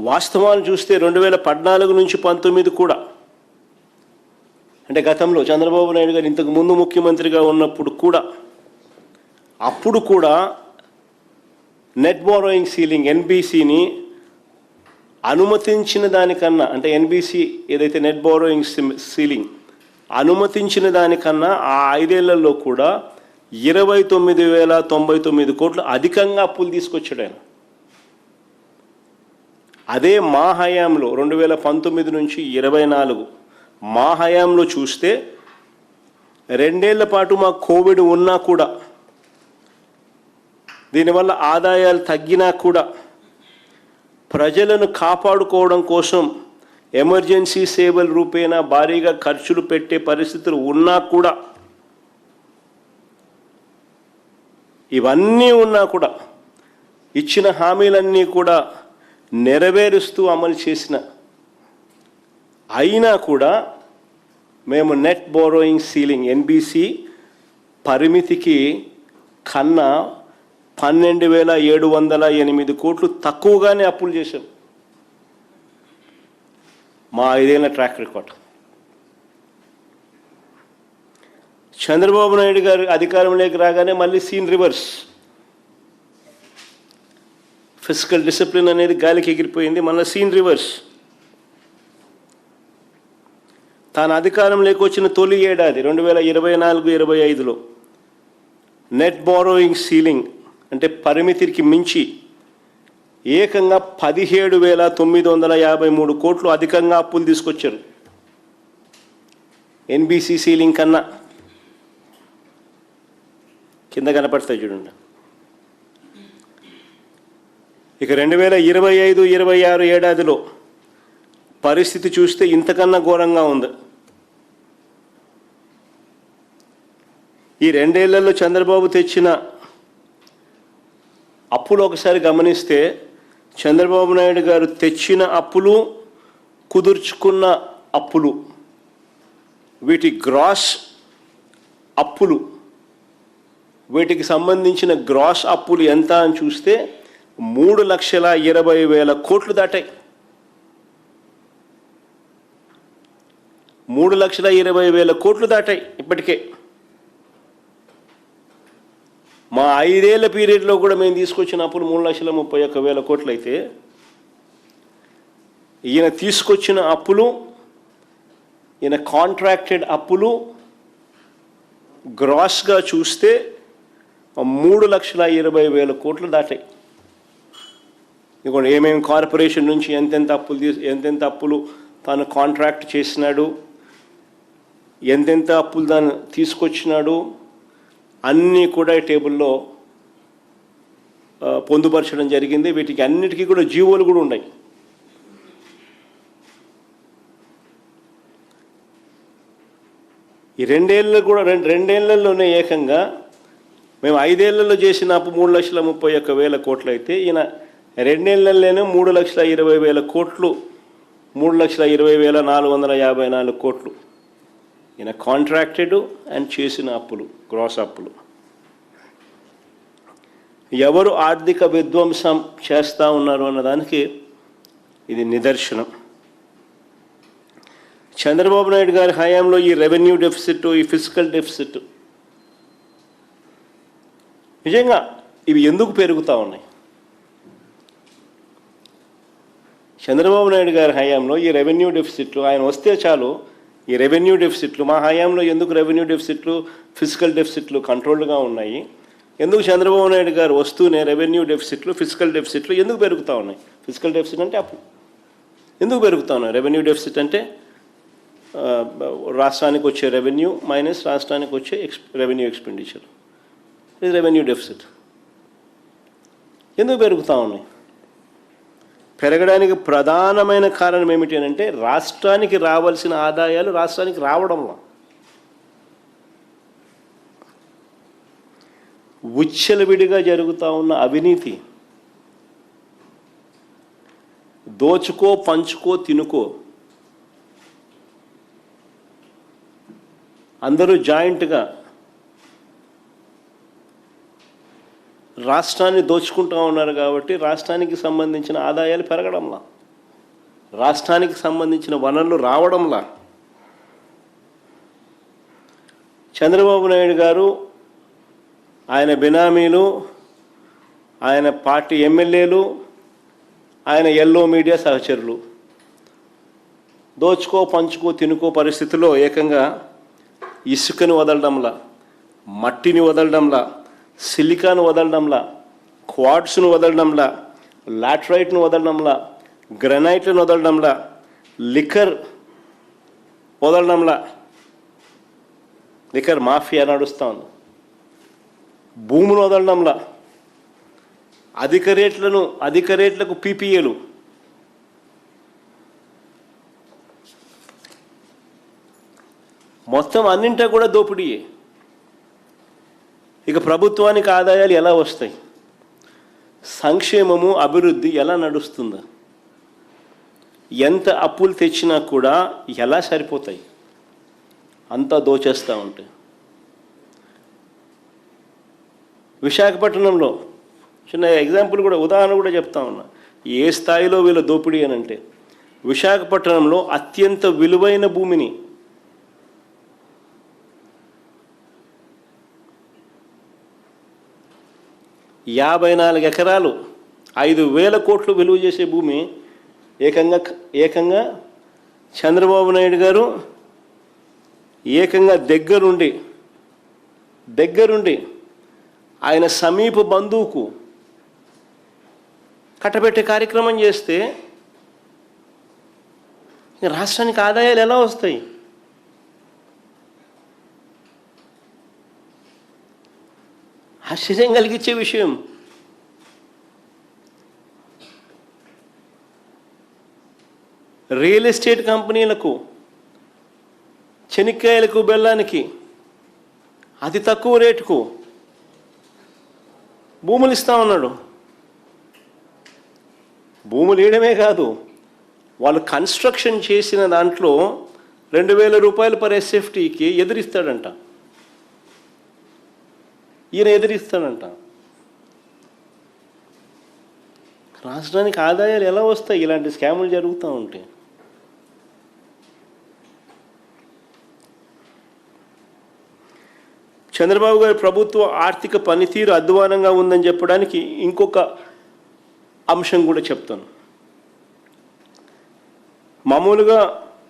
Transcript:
వాస్తవాలు చూస్తే 2014 నుంచి 19 కూడా, అంటే గతంలో చంద్రబాబు నాయుడు గారు ఇంతకు ముందు ముఖ్యమంత్రిగా ఉన్నప్పుడు కూడా, అప్పుడు కూడా నెట్ బారోయింగ్ సీలింగ్ ఎన్బిసిని అనుమతించిన దానికన్నా, అంటే ఎన్బిసి ఏదైతే నెట్ బారోయింగ్ సీలింగ్ అనుమతించిన దానికన్నా ఆ 5 ఏళ్లలో కూడా 29,099 కోట్లు అధికంగా అప్పులు తీసుకొచ్చాడు ఆయన. అదే మా హయాంలో 2019 నుంచి 24 మా హయాంలో చూస్తే 2 ఏళ్ల పాటు మా కోవిడ్ ఉన్నా కూడా, దీనివల్ల ఆదాయాలు తగ్గినా కూడా ప్రజలను కాపాడుకోవడం కోసం ఎమర్జెన్సీ సేవల రూపేణా భారీగా ఖర్చులు పెట్టే పరిస్థితులు ఉన్నా కూడా, ఇవన్నీ ఉన్నా కూడా ఇచ్చిన హామీలన్నీ కూడా నెరవేరుస్తూ అమలు చేసిన అయినా కూడా మేము నెట్ బారోయింగ్ సీలింగ్ ఎన్బిసి పరిమితికి కన్నా 12,708 కోట్లు తక్కువగానే అప్పులు చేశాం. మా 5 ఏళ్ల ట్రాక్ రికార్డ్. చంద్రబాబు నాయుడు గారు అధికారంలోకి రాగానే మళ్ళీ సీన్ రివర్స్. ఫిజికల్ డిసిప్లిన్ అనేది గాలికి ఎగిరిపోయింది. మళ్ళీ సీన్ రివర్స్. తాను అధికారంలోకి వచ్చిన తొలి ఏడాది 2024-25లో నెట్ బారోయింగ్ సీలింగ్ అంటే పరిమితికి మించి ఏకంగా 17,953 కోట్లు అధికంగా అప్పులు తీసుకొచ్చారు. ఎన్బిసి సీలింగ్ కన్నా కింద కనపడతాయి చూడండి. ఇక 2025-26 ఏడాదిలో పరిస్థితి చూస్తే ఇంతకన్నా ఘోరంగా ఉంది. ఈ 2 ఏళ్లలో చంద్రబాబు తెచ్చిన అప్పులు ఒకసారి గమనిస్తే, చంద్రబాబు నాయుడు గారు తెచ్చిన అప్పులు, కుదుర్చుకున్న అప్పులు, వీటి గ్రాస్ అప్పులు, వీటికి సంబంధించిన గ్రాస్ అప్పులు ఎంత అని చూస్తే 3,20,000 కోట్లు దాటాయి. 3,20,000 కోట్లు దాటాయి ఇప్పటికే. మా 5 ఏళ్ల పీరియడ్లో కూడా మేము తీసుకొచ్చిన అప్పులు 3,31,000 కోట్లు అయితే, ఈయన తీసుకొచ్చిన అప్పులు, ఈయన కాంట్రాక్టెడ్ అప్పులు గ్రాస్గా చూస్తే 3,20,000 కోట్లు దాటాయి. ఇదిగోండి ఏమేమి కార్పొరేషన్ నుంచి ఎంతెంత అప్పులు తాను కాంట్రాక్ట్ చేసినాడు, ఎంతెంత అప్పులు దాన్ని తీసుకొచ్చినాడు, అన్నీ కూడా ఈ టేబుల్లో పొందుపరచడం జరిగింది. వీటికి అన్నిటికీ కూడా జీవోలు కూడా ఉన్నాయి. ఈ 2 ఏళ్ళు కూడా 2 ఏళ్లలోనే ఏకంగా మేము 5 ఏళ్లలో చేసిన అప్పు 3,31,000 కోట్లు అయితే, ఈయన 2 ఏళ్లలోనే 3,20,000 కోట్లు, 3,20,454 కోట్లు ఈయన కాంట్రాక్టెడ్ అండ్ చేసిన అప్పులు, గ్రాస్ అప్పులు. ఎవరు ఆర్థిక విధ్వంసం చేస్తూ ఉన్నారు అన్నదానికి ఇది నిదర్శనం. చంద్రబాబు నాయుడు గారి హయాంలో ఈ రెవెన్యూ డెఫిసిట్, ఈ ఫిజికల్ డెఫిసిట్ నిజంగా ఇవి ఎందుకు పెరుగుతూ ఉన్నాయి? చంద్రబాబు నాయుడు గారి హయాంలో ఈ రెవెన్యూ డెఫిసిట్లు, ఆయన వస్తే చాలు ఈ రెవెన్యూ డెఫిసిట్లు, మా హయాంలో ఎందుకు రెవెన్యూ డెఫిసిట్లు, ఫిజికల్ డెఫిసిట్లు కంట్రోల్డ్గా ఉన్నాయి? ఎందుకు చంద్రబాబు నాయుడు గారు వస్తూనే రెవెన్యూ డెఫిసిట్లు, ఫిజికల్ డెఫిసిట్లు ఎందుకు పెరుగుతూ ఉన్నాయి? ఫిజికల్ డెఫిసిట్ అంటే అప్పు ఎందుకు పెరుగుతూ ఉన్నాయి? రెవెన్యూ డెఫిసిట్ అంటే రాష్ట్రానికి వచ్చే రెవెన్యూ మైనస్ రాష్ట్రానికి వచ్చే రెవెన్యూ ఎక్స్పెండిచర్, ఇది రెవెన్యూ డెఫిసిట్. ఎందుకు పెరుగుతూ ఉన్నాయి? పెరగడానికి ప్రధానమైన కారణం ఏమిటి అంటే, రాష్ట్రానికి రావాల్సిన ఆదాయాలు రాష్ట్రానికి రావడంలో విచ్చలవిడిగా జరుగుతూ ఉన్న అవినీతి, దోచుకో పంచుకో తినుకో, అందరూ జాయింట్గా రాష్ట్రాన్ని దోచుకుంటూ ఉన్నారు కాబట్టి రాష్ట్రానికి సంబంధించిన ఆదాయాలు పెరగడంలా. రాష్ట్రానికి సంబంధించిన వనరులు రావడంలా చంద్రబాబు నాయుడు గారు, ఆయన బినామీలు, ఆయన పార్టీ ఎమ్మెల్యేలు, ఆయన ఎల్లో మీడియా సహచరులు దోచుకో పంచుకో తినుకో పరిస్థితిలో ఏకంగా ఇసుకను వదలడంలా, మట్టిని వదలడంలా, సిలికాను వదలడంలా, క్వార్ట్స్ను వదలడంలా, లాటరైట్ను వదలడంలా, గ్రనైట్లను వదలడంలా, లిక్కర్ వదలడంలా, లిక్కర్ మాఫియా నడుస్తూ ఉంది, భూములు వదలడంలా, అధిక రేట్లకు పీపీఏలు, మొత్తం అన్నింటా కూడా దోపిడీయే. ఇక ప్రభుత్వానికి ఆదాయాలు ఎలా వస్తాయి, సంక్షేమము అభివృద్ధి ఎలా నడుస్తుందా, ఎంత అప్పులు తెచ్చినా కూడా ఎలా సరిపోతాయి, అంతా దోచేస్తూ ఉంటాయి. విశాఖపట్నంలో చిన్న ఎగ్జాంపుల్ కూడా, ఉదాహరణ కూడా చెప్తా ఉన్నా, ఏ స్థాయిలో వీళ్ళ దోపిడీ అని అంటే, విశాఖపట్నంలో అత్యంత విలువైన భూమిని 54 ఎకరాలు 5,000 కోట్లు విలువ చేసే భూమి ఏకంగా చంద్రబాబు నాయుడు గారు ఏకంగా దగ్గరుండి ఆయన సమీప బంధువుకు కట్టబెట్టే కార్యక్రమం చేస్తే రాష్ట్రానికి ఆదాయాలు ఎలా వస్తాయి? ఆశ్చర్యం కలిగించే విషయం. రియల్ ఎస్టేట్ కంపెనీలకు, చెనిక్కాయలకు, బెల్లానికి అతి తక్కువ రేటుకు భూములు ఇస్తా ఉన్నాడు. భూములు ఇవ్వడమే కాదు, వాళ్ళు కన్స్ట్రక్షన్ చేసిన దాంట్లో 2,000 రూపాయలు పర్ ఎస్ఎఫ్టీకి ఎదిరిస్తాడంట. ఈయన ఎదిరిస్తాడంట. రాష్ట్రానికి ఆదాయాలు ఎలా వస్తాయి ఇలాంటి స్కాములు జరుగుతూ ఉంటే? చంద్రబాబు గారి ప్రభుత్వ ఆర్థిక పనితీరు అధ్వానంగా ఉందని చెప్పడానికి ఇంకొక అంశం కూడా చెప్తాను. మామూలుగా